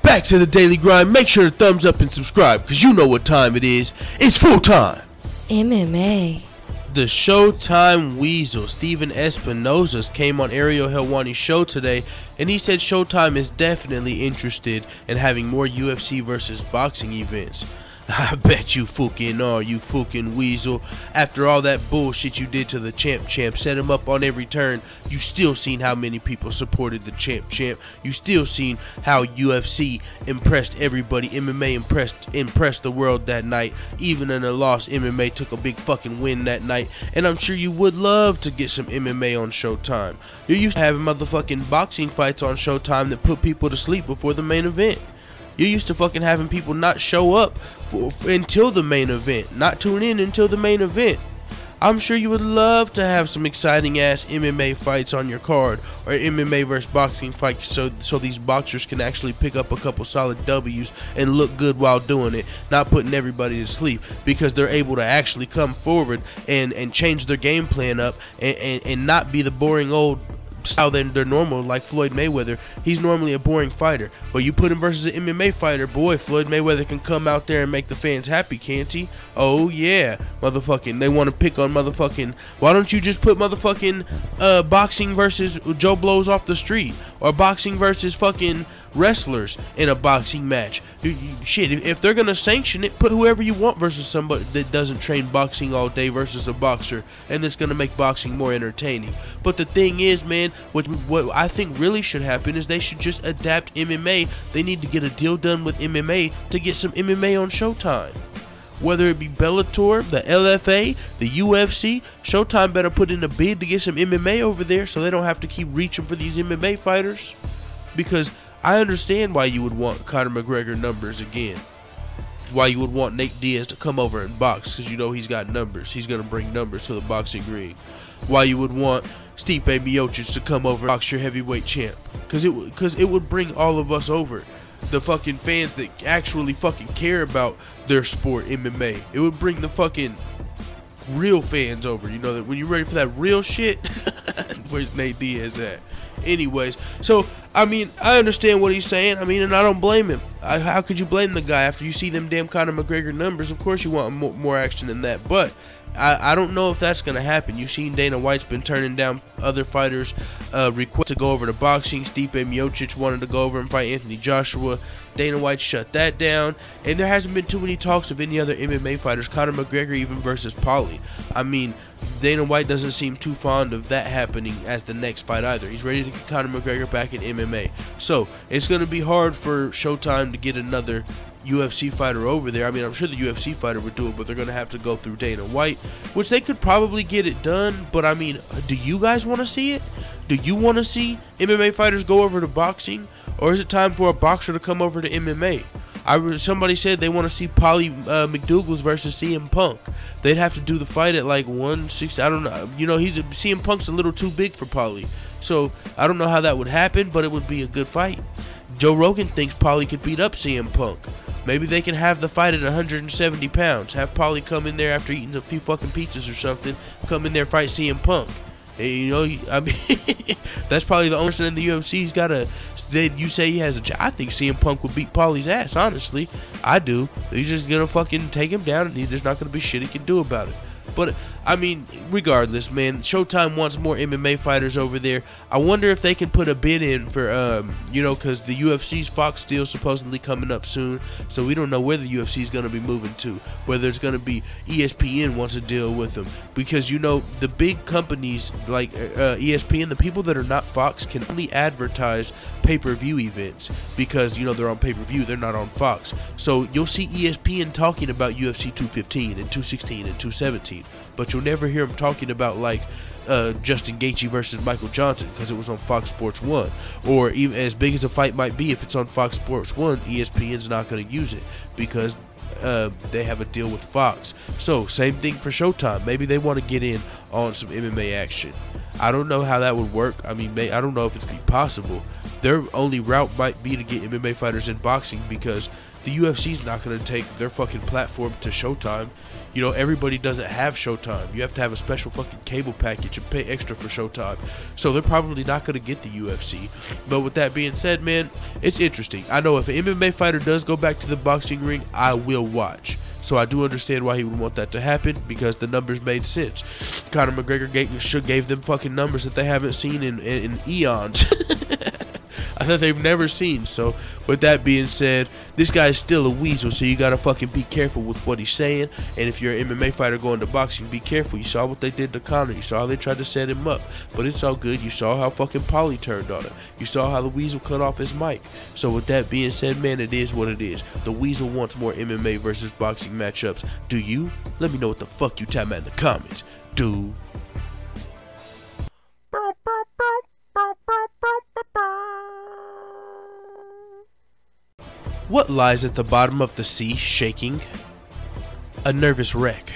back to the daily grind. Make sure to thumbs up and subscribe, because you know what time it is. It's full time MMA. The Showtime Weasel, Steven Espinosa, came on Ariel Helwani's show today, and he said Showtime is definitely interested in having more UFC versus boxing events. I bet you fucking are, you fucking weasel. After all that bullshit you did to the champ, set him up on every turn, you still seen how many people supported the champ. You still seen how UFC impressed everybody. MMA impressed the world that night. Even in a loss, MMA took a big fucking win that night. And I'm sure you would love to get some MMA on Showtime. You're used to having motherfucking boxing fights on Showtime that put people to sleep before the main event. You're used to fucking having people not show up until the main event, not tune in until the main event. I'm sure you would love to have some exciting ass MMA fights on your card, or MMA versus boxing fights, so these boxers can actually pick up a couple solid W's and look good while doing it, not putting everybody to sleep, because they're able to actually come forward and change their game plan up and not be the boring old style than they're normal, like Floyd Mayweather. He's normally a boring fighter, but you put him versus an MMA fighter, boy, Floyd Mayweather can come out there and make the fans happy, can't he? Oh yeah, motherfucking, they want to pick on motherfucking, why don't you just put motherfucking boxing versus Joe Blows off the street, or boxing versus fucking wrestlers in a boxing match? Shit, if they're gonna sanction it, put whoever you want versus somebody that doesn't train boxing all day versus a boxer, and that's gonna make boxing more entertaining. But the thing is, man, what I think really should happen is they should just adapt MMA. They need to get a deal done with MMA to get some MMA on Showtime. Whether it be Bellator, the LFA, the UFC, Showtime better put in a bid to get some MMA over there so they don't have to keep reaching for these MMA fighters. Because I understand why you would want Conor McGregor numbers again. Why you would want Nate Diaz to come over and box, because you know he's got numbers. He's going to bring numbers to the boxing ring. Why you would want Stipe Miocic to come over and box your heavyweight champ. Because it would bring all of us over. The fucking fans that actually fucking care about their sport, MMA. It would bring the fucking real fans over. You know, that when you're ready for that real shit, where's Nate Diaz at? Anyways, so I mean, I understand what he's saying. I mean, and I don't blame him. How could you blame the guy after you see them damn Conor McGregor numbers? Of course you want more action than that, but I don't know if that's going to happen. You've seen Dana White's been turning down other fighters' requests to go over to boxing. Stipe Miocic wanted to go over and fight Anthony Joshua. Dana White shut that down. And there hasn't been too many talks of any other MMA fighters. Conor McGregor even versus Paulie. I mean, Dana White doesn't seem too fond of that happening as the next fight either. He's ready to get Conor McGregor back in MMA. So, it's going to be hard for Showtime to get another UFC fighter over there. I mean, I'm sure the UFC fighter would do it, but they're going to have to go through Dana White, which they could probably get it done. But I mean, do you guys want to see it? Do you want to see MMA fighters go over to boxing, or is it time for a boxer to come over to MMA? Somebody said they want to see Paulie McDougal's versus CM Punk. They'd have to do the fight at like 160. I don't know. You know, CM Punk's a little too big for Paulie, so I don't know how that would happen, but it would be a good fight. Joe Rogan thinks Paulie could beat up CM Punk. Maybe they can have the fight at 170 pounds. Have Paulie come in there after eating a few fucking pizzas or something. Come in there, fight CM Punk. And, you know, I mean, that's probably the only person in the UFC he's got a. You say he has a. I think CM Punk would beat Paulie's ass. Honestly, I do. He's just gonna fucking take him down, and there's not gonna be shit he can do about it. But I mean, regardless, man, Showtime wants more MMA fighters over there. I wonder if they can put a bid in for, you know, because the UFC's Fox deal supposedly coming up soon. So we don't know where the UFC is going to be moving to. Whether it's going to be ESPN wants to deal with them. Because, you know, the big companies like ESPN, the people that are not Fox, can only advertise pay-per-view events. Because, you know, they're on pay-per-view, they're not on Fox. So you'll see ESPN talking about UFC 215 and 216 and 217. But you'll never hear him talking about like Justin Gaethje versus Michael Johnson because it was on Fox Sports 1. Or even as big as a fight might be, if it's on Fox Sports 1, ESPN's not going to use it because they have a deal with Fox. So same thing for Showtime. Maybe they want to get in on some MMA action. I don't know how that would work. I mean, I don't know if it's possible. Their only route might be to get MMA fighters in boxing because the UFC's not going to take their fucking platform to Showtime. You know, everybody doesn't have Showtime. You have to have a special fucking cable package and pay extra for Showtime. So they're probably not going to get the UFC. But with that being said, man, it's interesting. I know if an MMA fighter does go back to the boxing ring, I will watch. So I do understand why he would want that to happen, because the numbers made sense. Conor McGregor gave them fucking numbers that they haven't seen in eons. That they've never seen. So with that being said, this guy is still a weasel, so you gotta fucking be careful with what he's saying. And if you're an MMA fighter going to boxing, be careful. You saw what they did to Conor. You saw how they tried to set him up, but it's all good. You saw how fucking Paulie turned on him. You saw how the weasel cut off his mic. So with that being said, man, it is what it is. The weasel wants more MMA versus boxing matchups. Do you? Let me know what the fuck you talking about in the comments, dude. What lies at the bottom of the sea shaking? A nervous wreck.